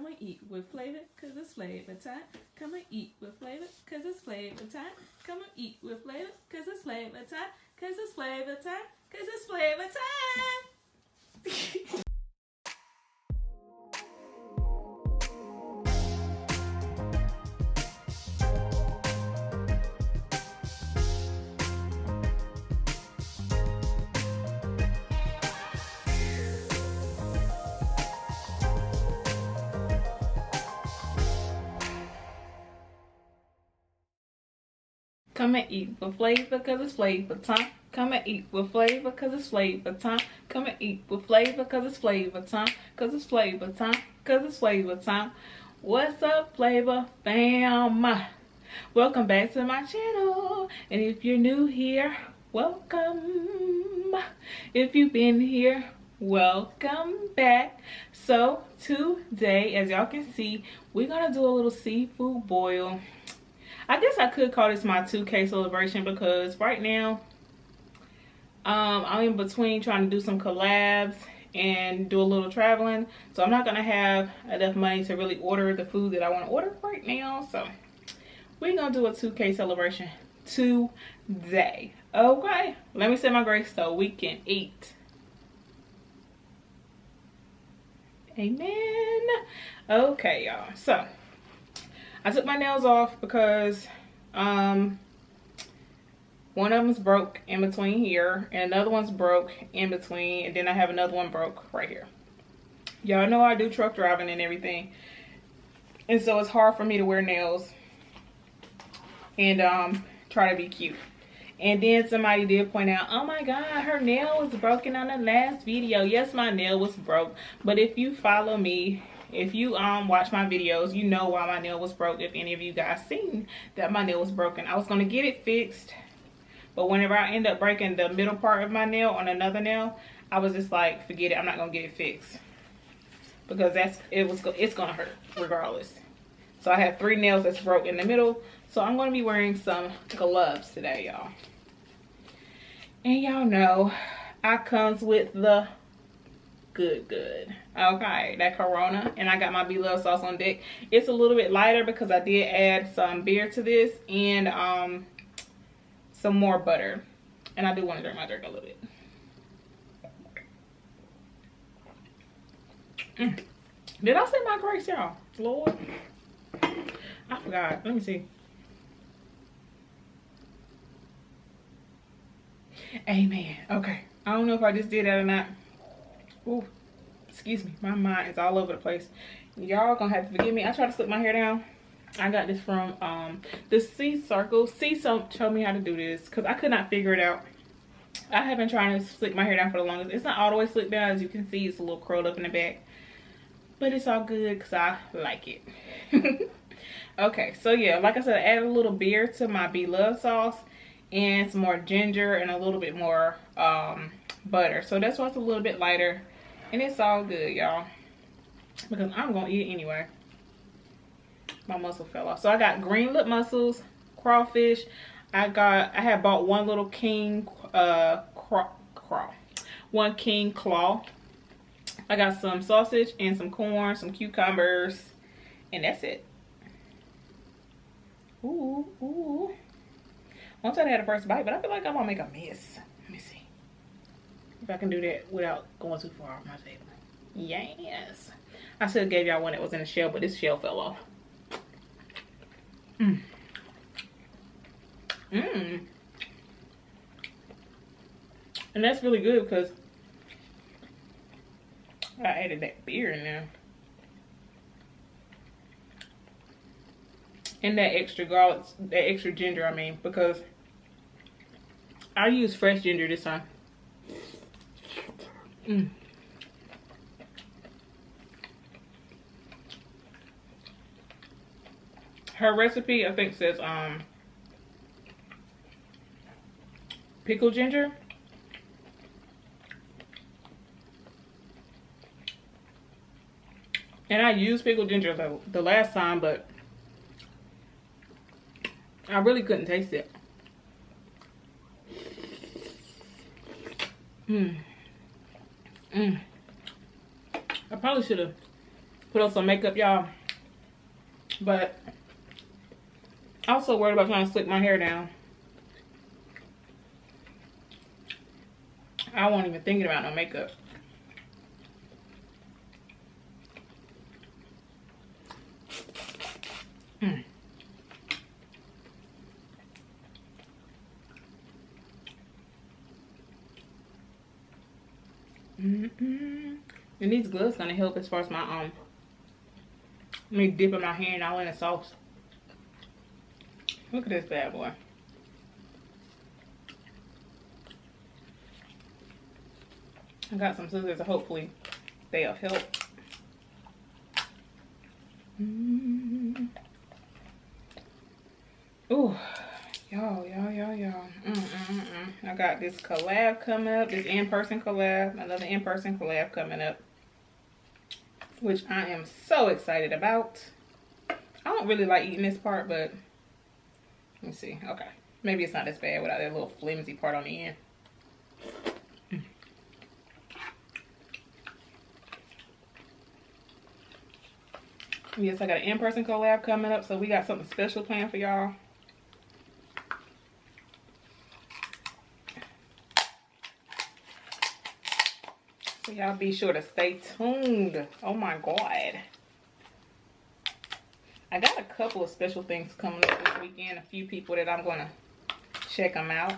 and eat with flavor, cause it's flavor time. Come and eat with flavor, cause it's flavor time. Come and eat with flavor, cause it's flavor time. Cause it's flavor time. Cause it's flavor time. Come and eat with flavor, cause it's flavor time. Come and eat with flavor, cause it's flavor time. Come and eat with flavor, cause it's flavor time. Cause it's flavor time. Cause it's flavor time. What's up, flavor fam? Welcome back to my channel. And if you're new here, welcome. If you've been here, welcome back. So today, as y'all can see, we're gonna do a little seafood boil. I guess I could call this my 2K celebration because right now I'm in between trying to do some collabs and do a little traveling. So I'm not going to have enough money to really order the food that I want to order right now. So we're going to do a 2K celebration today. Okay, let me say my grace so we can eat. Amen. Okay, y'all. So I took my nails off because one of them's broke in between here and another one's broke in between, and then I have another one broke right here. Y'all know I do truck driving and everything, and so it's hard for me to wear nails and try to be cute. And then somebody did point out, oh my god, her nail was broken on the last video. Yes, my nail was broke, but if you follow me, if you watch my videos, you know why my nail was broke. If any of you guys seen that my nail was broken, I was gonna get it fixed, but whenever I end up breaking the middle part of my nail on another nail, I was just like, forget it, I'm not gonna get it fixed because it's gonna hurt regardless. So I have 3 nails that's broke in the middle, so I'm gonna be wearing some gloves today, y'all. And y'all know I comes with the good. Okay, that Corona, and I got my BLOVES sauce on deck. It's a little bit lighter because I did add some beer to this and some more butter, and I do want to drink my drink a little bit. Did I say my grace, y'all? Lord, I forgot. Let me see. Amen. Okay, I don't know if I just did that or not. Ooh, excuse me, my mind is all over the place. Y'all gonna have to forgive me. I tried to slip my hair down. I got this from the C Circle. Showed me how to do this because I could not figure it out. I have been trying to slick my hair down for the longest. It's not all the way slicked down, as you can see. It's a little curled up in the back, but it's all good because I like it. Okay, so yeah, like I said, I added a little beer to my BLOVES sauce and some more ginger and a little bit more butter. So that's why it's a little bit lighter. And it's all good, y'all, because I'm gonna eat it anyway. My muscle fell off. So I got green lip mussels, crawfish. I had bought one little king one king claw. I got some sausage and some corn, some cucumbers, and that's it. Ooh. Once I had the first bite, but I feel like I'm gonna make a mess. Let me see if I can do that without going too far off my table. Yes. I should have gave y'all one that was in the shell, but this shell fell off. And that's really good because I added that beer in there. And that extra garlic, that extra ginger, I mean, because I use fresh ginger this time. Her recipe, I think, says pickled ginger. And I used pickled ginger the last time, but I really couldn't taste it. I probably should have put on some makeup, y'all. But also worried about trying to slick my hair down. I wasn't even thinking about no makeup. And these gloves gonna help as far as my me dipping my hand all in the sauce. Look at this bad boy. I got some scissors, so hopefully they'll help. Ooh, y'all. I got this collab coming up, this in-person collab, another in-person collab coming up, which I am so excited about. I don't really like eating this part, but let me see. Okay, maybe it's not as bad without that little flimsy part on the end. Yes, I got an in-person collab coming up, so we got something special planned for y'all. So y'all be sure to stay tuned. Oh my God. I got a couple of special things coming up this weekend. A few people that I'm going to check them out.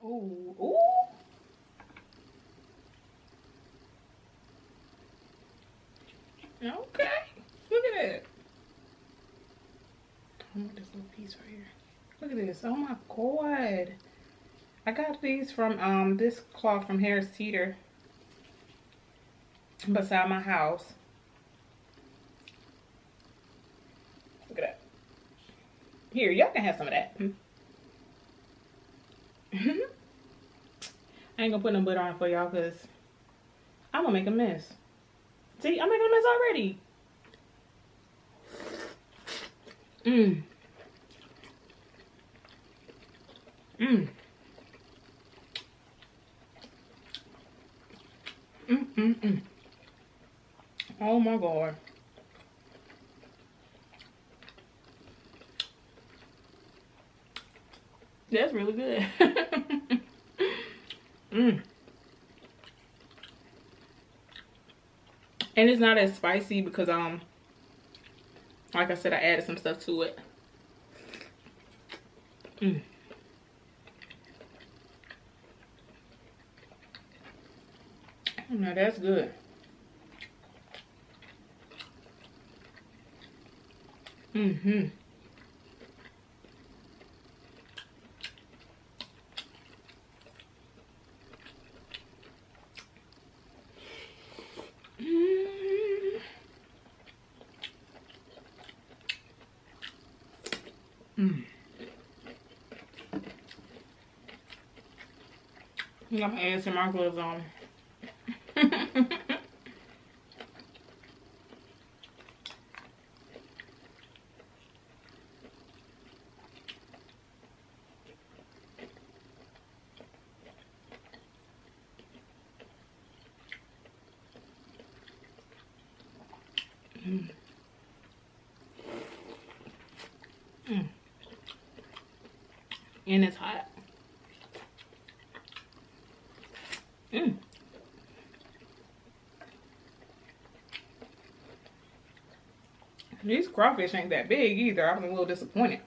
Ooh, ooh. Okay, look at it. I want this little piece right here. Look at this. Oh my God. I got these from this cloth from Harris Teeter beside my house. Look at that. Here, y'all can have some of that. I ain't gonna put no butter on it for y'all because I'm gonna make a mess. See, I'm making a mess already. Oh my God. That's really good. And it's not as spicy because like I said, I added some stuff to it. Now that's good. I'm gonna add some more gloves on. And it's hot. These crawfish ain't that big either. I'm a little disappointed.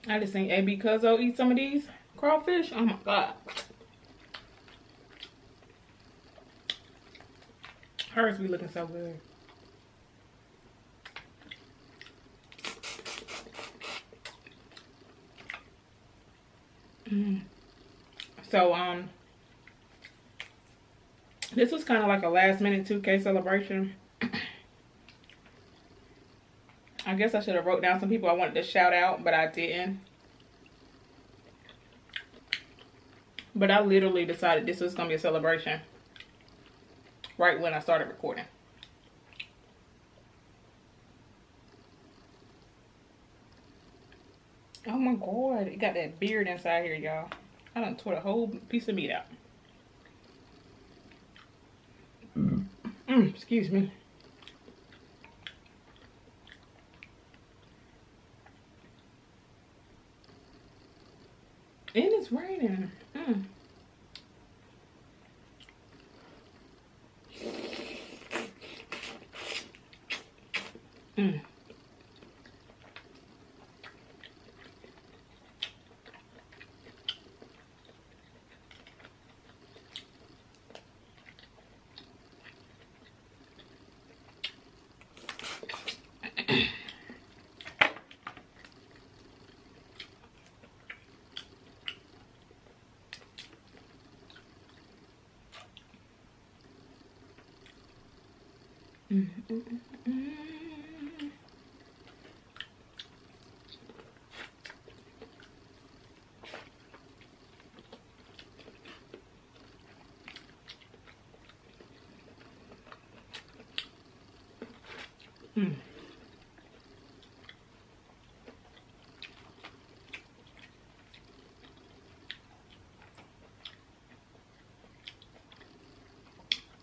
I just seen AB Cuzzo eat some of these crawfish. Oh my God. Hers be looking so good. So this was kind of like a last minute 2K celebration. I guess I should have wrote down some people I wanted to shout out, but I didn't. But I literally decided this was gonna be a celebration right when I started recording. Oh my god, it got that beard inside here, y'all. I done tore a whole piece of meat out. Excuse me. And it's raining.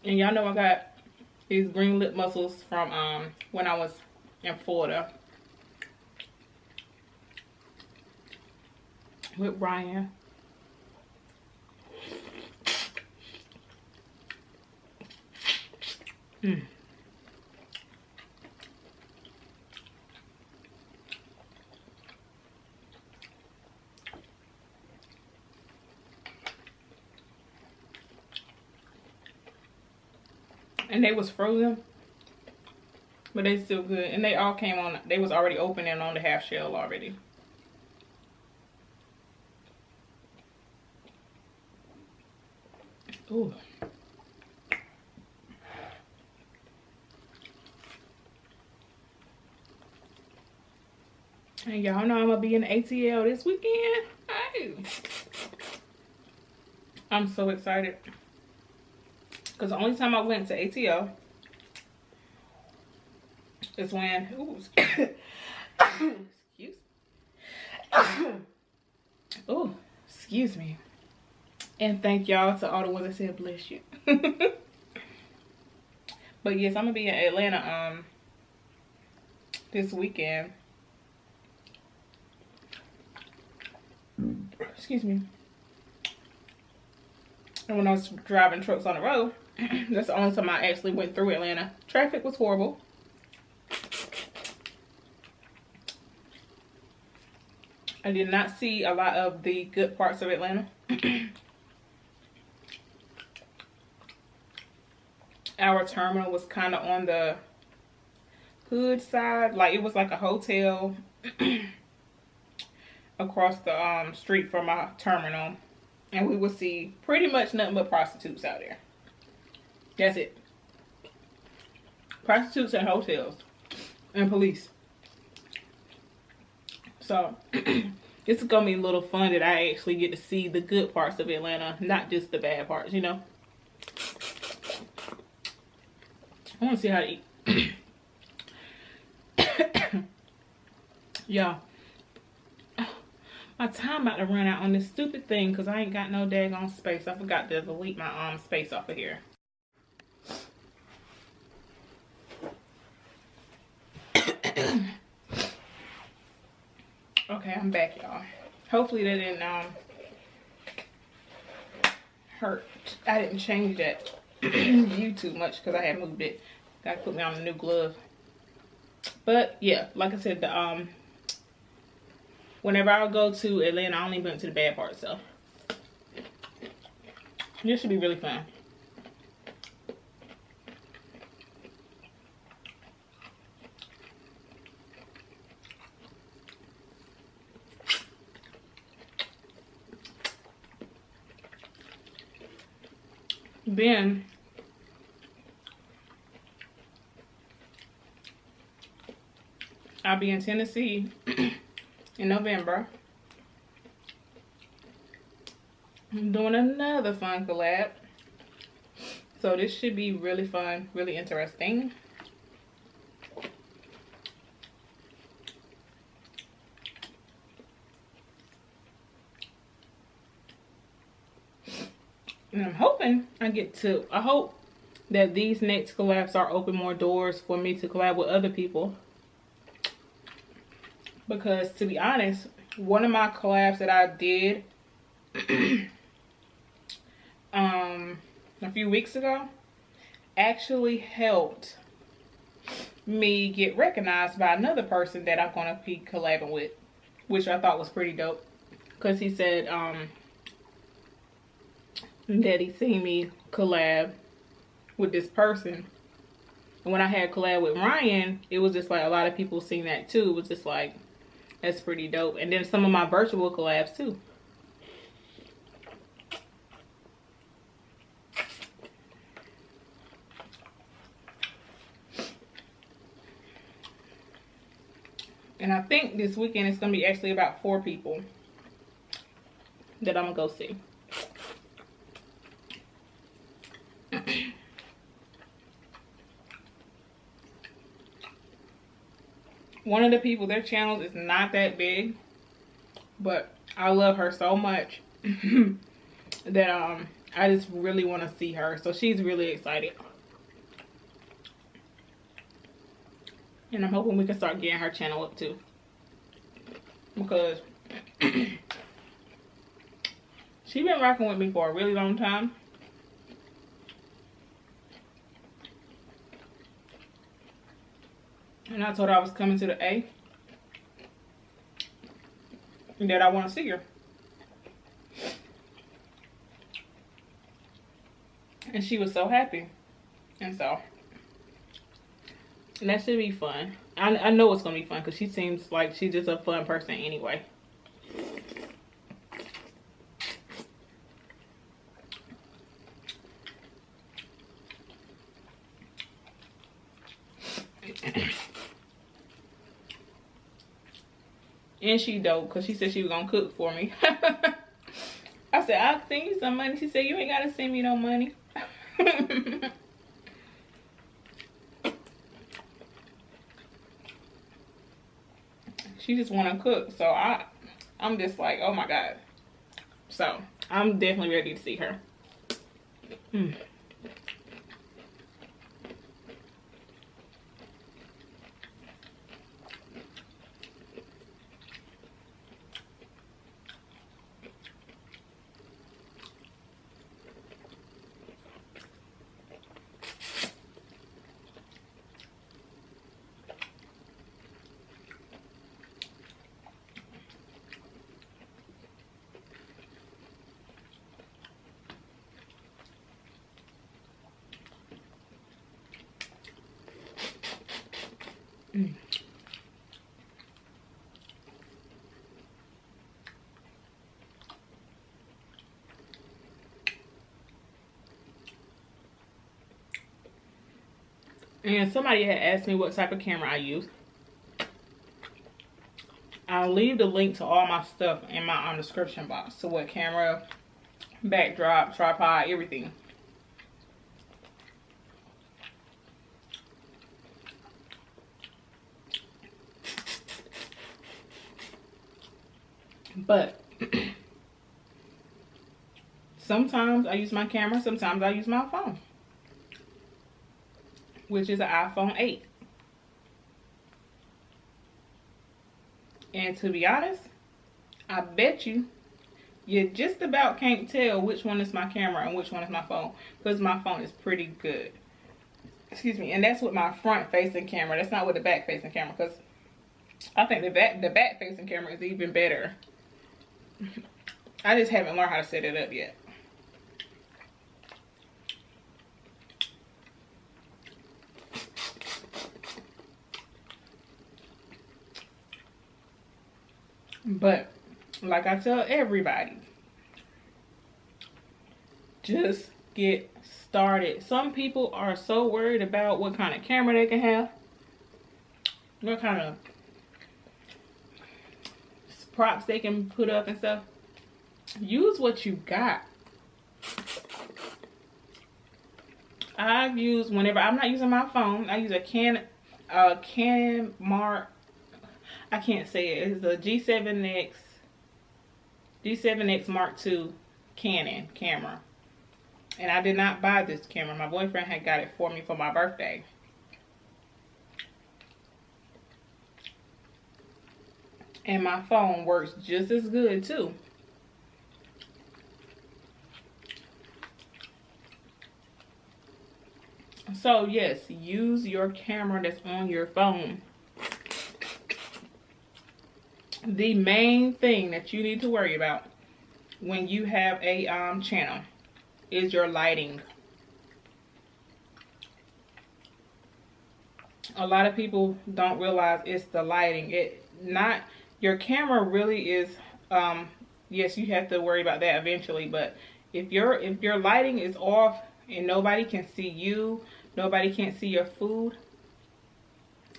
And y'all know I got these green lip mussels from when I was in Florida with Ryan. And they was frozen, but they still good. And they all came on, they was already open and on the half shell already. Ooh. And y'all know I'm gonna be in ATL this weekend. Hey. I'm so excited. Because the only time I went to ATL is when, ooh, excuse, oh, excuse me. And thank y'all to all the ones that said bless you. But yes, I'm gonna be in Atlanta this weekend. Excuse me. And when I was driving trucks on the road, that's the only time I actually went through Atlanta. Traffic was horrible. I did not see a lot of the good parts of Atlanta. Our terminal was kind of on the hood side. Like, it was like a hotel across the street from our terminal. And we would see pretty much nothing but prostitutes out there. That's it. Prostitutes and hotels. And police. So, this is going to be a little fun that I actually get to see the good parts of Atlanta. Not just the bad parts, you know. I want to see how to eat. Yeah. My time about to run out on this stupid thing because I ain't got no daggone space. I forgot to delete my space off of here. Okay, I'm back, y'all. Hopefully that didn't hurt. I didn't change that view too much because I had moved it. Gotta put me on a new glove. But yeah, like I said, the whenever I go to Atlanta, I only went to the bad part, so this should be really fun. Then I'll be in Tennessee in November. I'm doing another fun collab. So this should be really fun, really interesting. And I'm hoping I hope that these next collabs are open more doors for me to collab with other people. Because to be honest, one of my collabs that I did a few weeks ago actually helped me get recognized by another person that I'm gonna be collabing with, which I thought was pretty dope. Because he said that he seen me collab with this person. And when I had collab with Ryan, it was just like a lot of people seen that too. It was just like, that's pretty dope. And then some of my virtual collabs too. And I think this weekend it's going to be actually about 4 people that I'm going to go see. One of the people, their channel is not that big, but I love her so much that I just really want to see her. So she's really excited. And I'm hoping we can start getting her channel up too. Because she's been rocking with me for a really long time. And I told her I was coming to the A. And that I want to see her. And she was so happy. And so that should be fun. I know it's going to be fun because she seems like she's just a fun person anyway. And she dope because she said she was going to cook for me. I said, I'll send you some money. She said, you ain't got to send me no money. She just want to cook. So I'm just like, oh my God. So I'm definitely ready to see her. And somebody had asked me what type of camera I use. I'll leave the link to all my stuff in my description box. So what camera, backdrop, tripod, everything. But sometimes I use my camera, sometimes I use my phone, which is an iPhone 8. And to be honest, I bet you just about can't tell which one is my camera and which one is my phone, because my phone is pretty good. Excuse me. And that's with my front facing camera. That's not with the back facing camera, because I think the back facing camera is even better. I just haven't learned how to set it up yet. But like I tell everybody, just get started. Some people are so worried about what kind of camera they can have, what kind of props they can put up and stuff. use what you got. I've used, whenever I'm not using my phone, I use a Mark. I can't say it. It's a G7X Mark II Canon camera. And I did not buy this camera. My boyfriend had got it for me for my birthday. And my phone works just as good too. So yes, use your camera that's on your phone. The main thing that you need to worry about when you have a channel is your lighting. A lot of people don't realize it's the lighting. Your camera really is, yes, you have to worry about that eventually, but if your lighting is off and nobody can see you, nobody can see your food,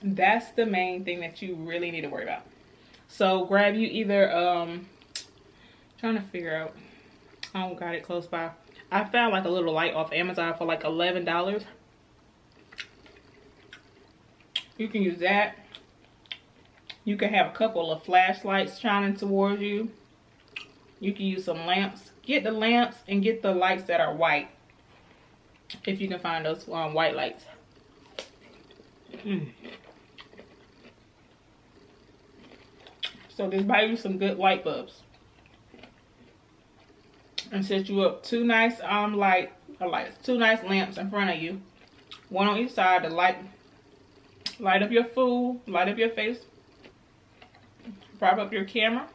that's the main thing that you really need to worry about. So grab you either, trying to figure out, I don't got it close by. I found like a little light off Amazon for like $11. You can use that. You can have a couple of flashlights shining towards you. You can use some lamps. Get the lamps and get the lights that are white, if you can find those white lights. So just buy you some good light bulbs and set you up two nice two nice lamps in front of you, one on each side to light up your food, light up your face, prop up your camera.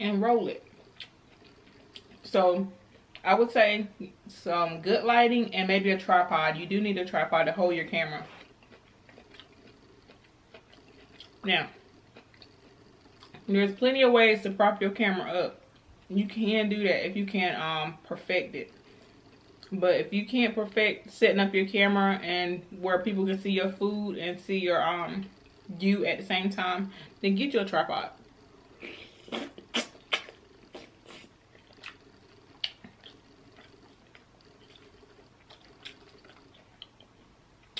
And roll it. So I would say some good lighting and maybe a tripod. You do need a tripod to hold your camera. Now, there's plenty of ways to prop your camera up. You can do that if you can perfect it. But if you can't perfect setting up your camera and where people can see your food and see your you at the same time, then get you a tripod.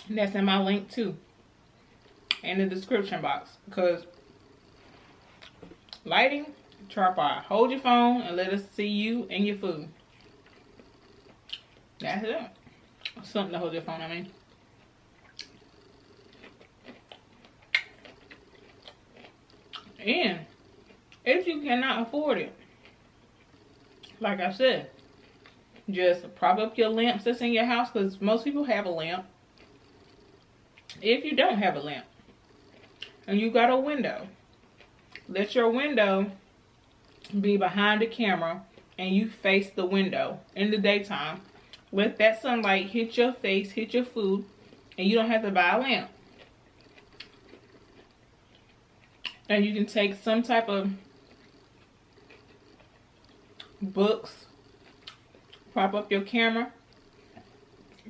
And that's in my link too, in the description box. Because lighting, tripod. Hold your phone and let us see you and your food. That's it. Something to hold your phone, I mean. And if you cannot afford it, like I said, just prop up your lamps that's in your house, because most people have a lamp. If you don't have a lamp and you got a window, let your window be behind the camera and you face the window in the daytime. Let that sunlight hit your face, hit your food, and you don't have to buy a lamp. And you can take some type of books, prop up your camera,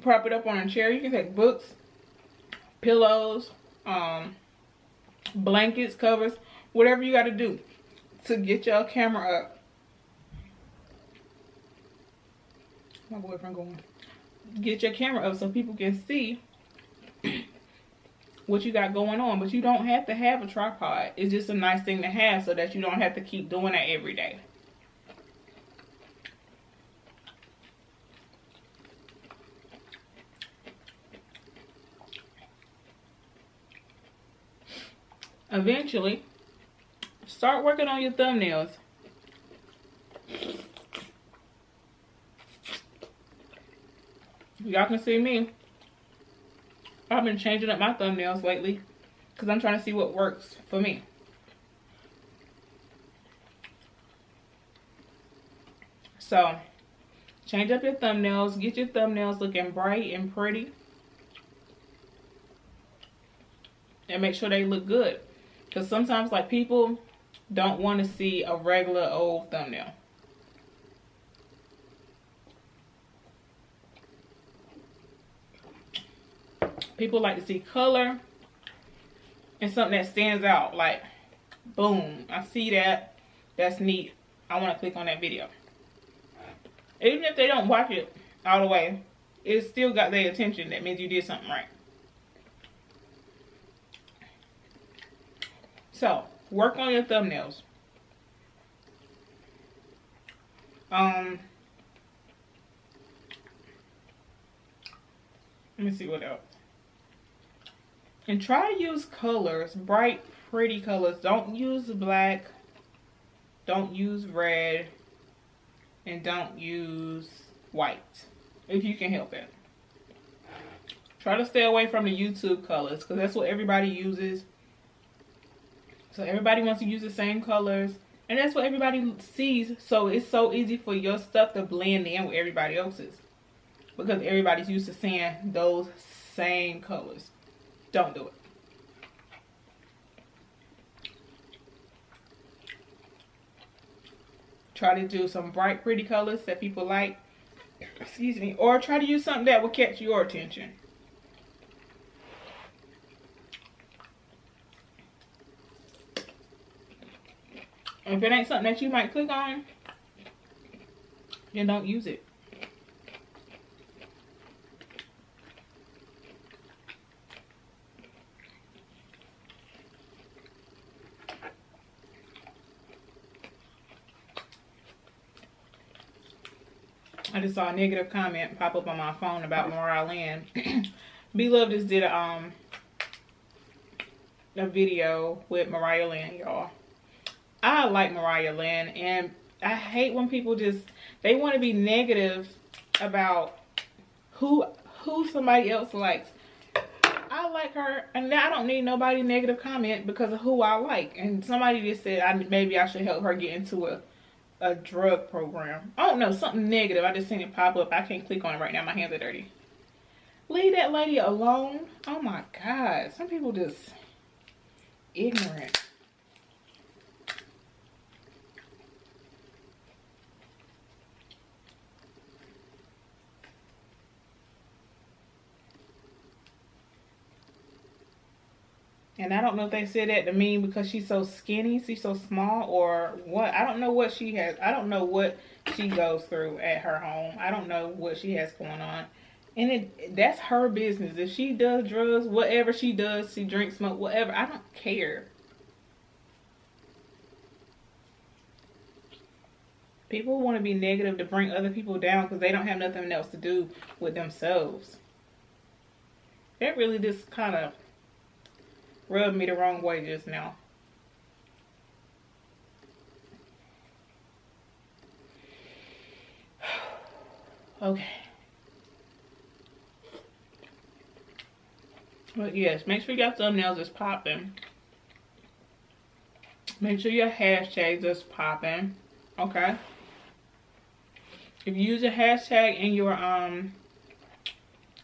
prop it up on a chair. You can take books, pillows, blankets, covers, whatever you got to do to get your camera up. My boyfriend going. Get your camera up so people can see what you got going on. But you don't have to have a tripod. It's just a nice thing to have so that you don't have to keep doing that every day. Eventually, start working on your thumbnails. Y'all can see me. I've been changing up my thumbnails lately because I'm trying to see what works for me. So, change up your thumbnails. Get your thumbnails looking bright and pretty. And make sure they look good. Because sometimes, like, people don't want to see a regular old thumbnail. People like to see color. and something that stands out, like, boom, I see that, that's neat, I want to click on that video. Even if they don't watch it all the way, it still got their attention. That means you did something right. So, work on your thumbnails. Let me see what else. And try to use colors, bright, pretty colors. Don't use black, don't use red, and don't use white, if you can help it. Try to stay away from the YouTube colors, because that's what everybody uses. So everybody wants to use the same colors, and that's what everybody sees. So it's so easy for your stuff to blend in with everybody else's, because everybody's used to seeing those same colors. Don't do it. Try to do some bright, pretty colors that people like. Excuse me. Or try to use something that will catch your attention. If it ain't something that you might click on, then don't use it. I just saw a negative comment pop up on my phone about Mariah Lynn. Beloved just did a video with Mariah Lynn, y'all. I like Mariah Lynn, and I hate when people just, they want to be negative about who somebody else likes. I like her, and I don't need nobody negative comment because of who I like. And somebody just said maybe I should help her get into a drug program. I don't know, something negative. I just seen it pop up. I can't click on it right now. My hands are dirty. Leave that lady alone. Oh my God. Some people just ignorant. And I don't know if they said that to mean because she's so skinny, she's so small, or what. I don't know what she has. I don't know what she goes through at her home. I don't know what she has going on. And that's her business. If she does drugs, whatever she does, she drinks, smoke, whatever, I don't care. People want to be negative to bring other people down because they don't have nothing else to do with themselves. That really just kind of rubbed me the wrong way just now. Okay. But yes, make sure your thumbnails is popping. Make sure your hashtags is popping. Okay. If you use a hashtag in your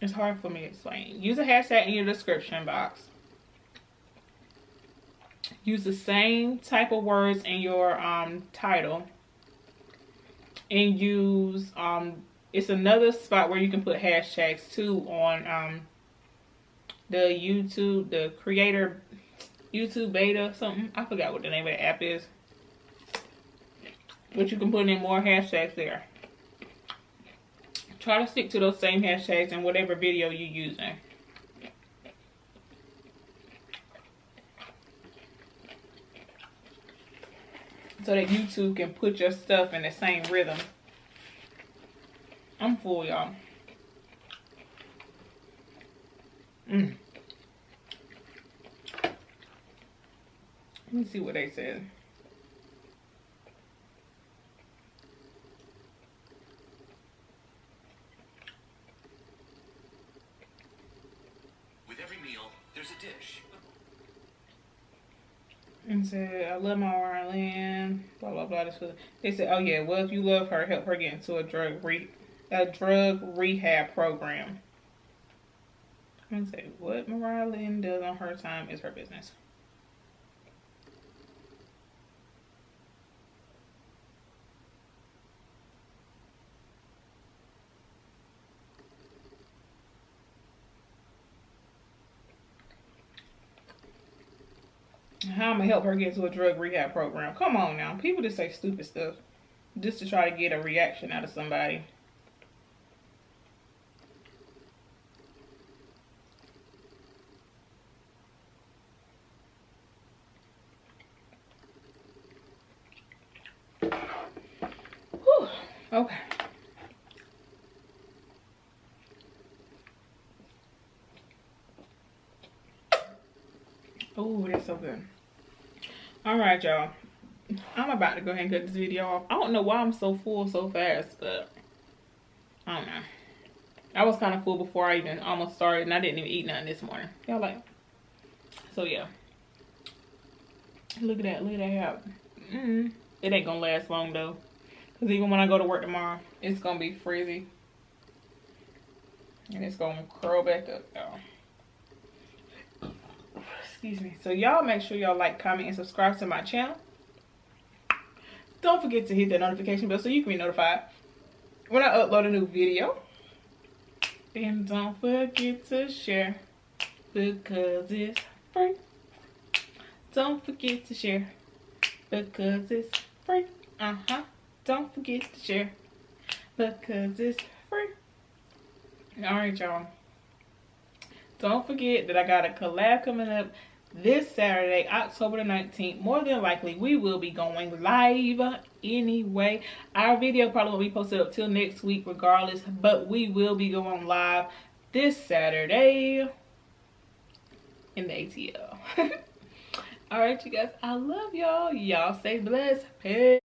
it's hard for me to explain. Use a hashtag in your description box. Use the same type of words in your title, and use it's another spot where you can put hashtags too on the YouTube, the creator YouTube beta something. I forgot what the name of the app is, but you can put in more hashtags there. Try to stick to those same hashtags in whatever video you're using. So that YouTube can put your stuff in the same rhythm. I'm full, y'all. Let me see what they said. With every meal, there's a dish. And said, I love my Marlene, blah, blah, blah. They said, oh yeah, well, if you love her, help her get into a drug rehab program. I'm gonna say, what Mariah Lynn does on her time is her business. How I'm gonna help her get into a drug rehab program? Come on now. People just say stupid stuff just to try to get a reaction out of somebody. Whew. Okay. Oh, that's so good. All right, y'all. I'm about to go ahead and cut this video off. I don't know why I'm so full so fast, but I don't know. I was kind of full before I even almost started, and I didn't even eat nothing this morning. Y'all like? So yeah. Look at that. Look at that hair. It ain't gonna last long though, cause even when I go to work tomorrow, it's gonna be frizzy, and it's gonna curl back up, y'all. Excuse me. So y'all make sure y'all like, comment, and subscribe to my channel. Don't forget to hit that notification bell so you can be notified when I upload a new video. And don't forget to share because it's free. Don't forget to share because it's free. Don't forget to share because it's free. Alright, y'all. Don't forget that I got a collab coming up this Saturday, October the 19th. More than likely, we will be going live anyway. Our video probably won't be posted up till next week regardless, but we will be going live this Saturday in the ATL. Alright, you guys, I love y'all. Y'all stay blessed. Peace.